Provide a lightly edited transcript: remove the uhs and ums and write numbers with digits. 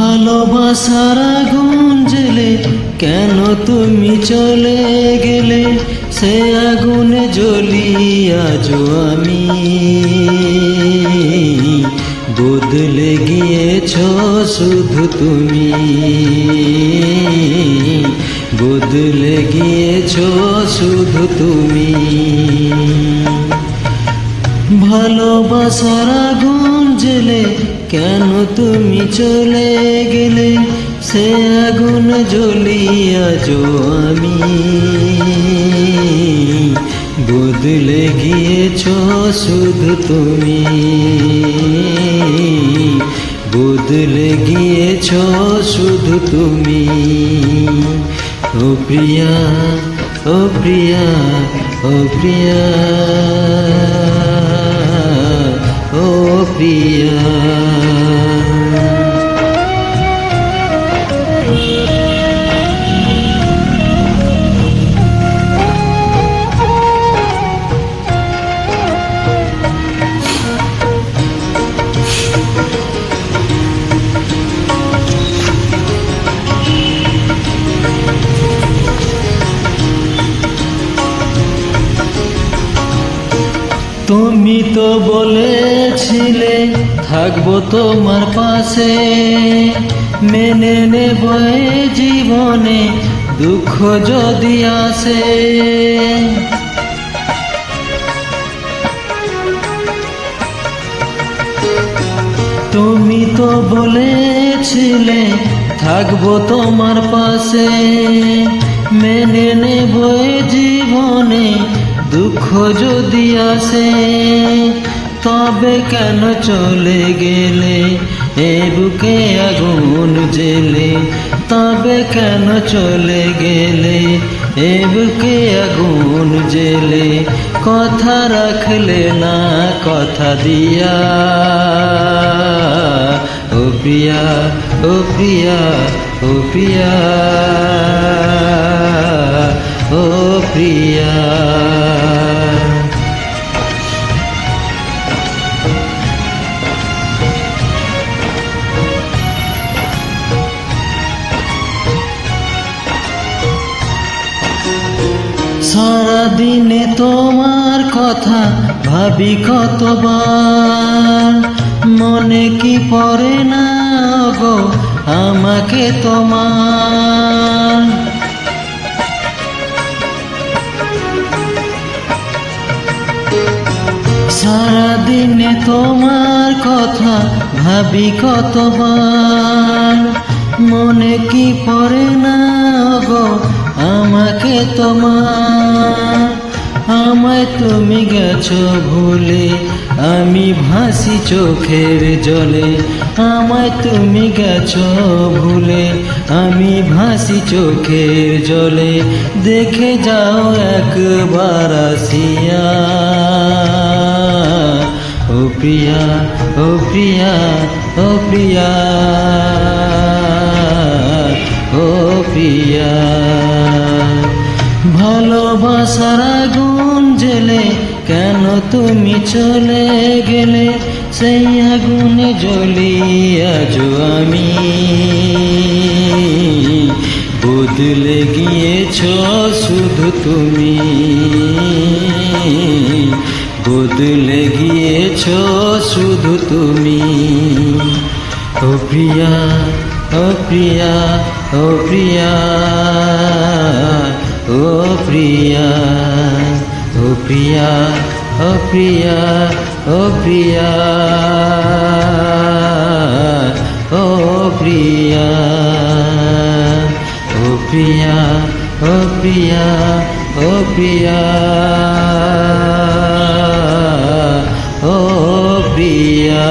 ভালোবাসার আগুন জ্বেলে কেন তুমি চলে গেলে, সে আগুনে জ্বলি আজও আমি। বদলে গিয়েছ শুধু তুমি, বদলে গিয়েছ শুধু তুমি। ভালোবাসার আগুন জ্বেলে কেন তুমি চলে গেলে, সে আগুন জ্বলি আজও আমি। বদলে গিয়েছ শুধু তুমি, বদলে গিয়েছ শুধু তুমি। ও প্রিয়া, ও প্রিয়া, ও প্রিয়া, ও প্রিয়া। তুমি তো বলেছিলে থাকবো তোমার পাশে, মেনে নেব জীবনে দুঃখ যদি আসে। তুমি তো বলেছিলে থাকবো তোমার পাশে, মেনে নেব জীবনে দুঃখ যদি আসে। তবে কেন চলে গেলে এ বুকে আগুন জ্বেলে, তবে কেন চলে গেলে এ বুকে আগুন জ্বেলে। কথা রাখলে না কথা দিয়া, ও প্রিয়া, ও প্রিয়া, ও প্রিয়া, ও প্রিয়া। সারাদিনে তোমার কথা ভাবি কতবার, মনে কি পড়ে না গো আমাকে তোমার। সারাদিনে তোমার কথা ভাবি কতবার, মনে কি পড়ে না গো আমাকে তোমার। আমায় তুমি গেছো ভুলে, আমি ভাসি চোখের জলে। আমায় তুমি গেছো ভুলে, আমি ভাসি চোখের জলে। দেখে যাও একবার আসিয়া, ও প্রিয়া, ও প্রিয়া, ও প্রিয়া, ও প্রিয়া। ভালোবাসার আগুন জ্বেলে কেন তুমি চলে গেলে, সেই আগুনে জ্বলি আজও আমি। বদলে গিয়েছ শুধু তুমি, বদলে গিয়েছ শুধু তুমি। ও প্রিয়া, ও প্রিয়া, ও প্রিয়া, ও প্রিয়া, ও প্রিয়া, ও প্রিয়া, ও প্রিয়া, ও প্রিয়া, ও প্রিয়া, ও প্রিয়া, ও প্রিয়া, ও প্রিয়া।